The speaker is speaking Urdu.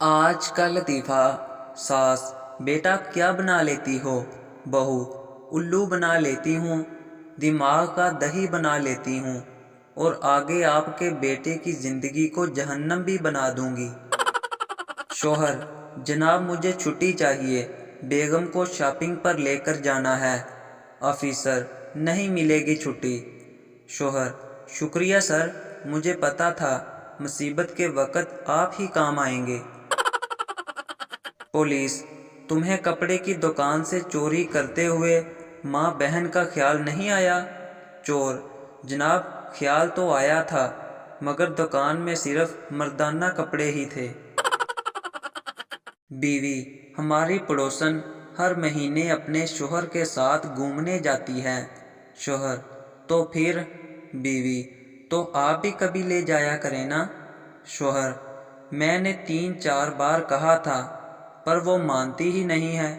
آج کا لطیفہ۔ ساس: بیٹا کیا بنا لیتی ہو؟ بہو: الو بنا لیتی ہوں، دماغ کا دہی بنا لیتی ہوں، اور آگے آپ کے بیٹے کی زندگی کو جہنم بھی بنا دوں گی۔ شوہر: جناب مجھے چھٹی چاہیے، بیگم کو شاپنگ پر لے کر جانا ہے۔ آفیسر: نہیں ملے گی چھٹی۔ شوہر: شکریہ سر، مجھے پتہ تھا مصیبت کے وقت آپ ہی کام آئیں گے۔ پولیس: تمہیں کپڑے کی دکان سے چوری کرتے ہوئے ماں بہن کا خیال نہیں آیا؟ چور: جناب خیال تو آیا تھا، مگر دکان میں صرف مردانہ کپڑے ہی تھے۔ بیوی: ہماری پڑوسن ہر مہینے اپنے شوہر کے ساتھ گھومنے جاتی ہے۔ شوہر: تو پھر؟ بیوی: تو آپ بھی کبھی لے جایا کریں نا۔ شوہر: میں نے 3-4 بار کہا تھا، پر وہ مانتی ہی نہیں ہے۔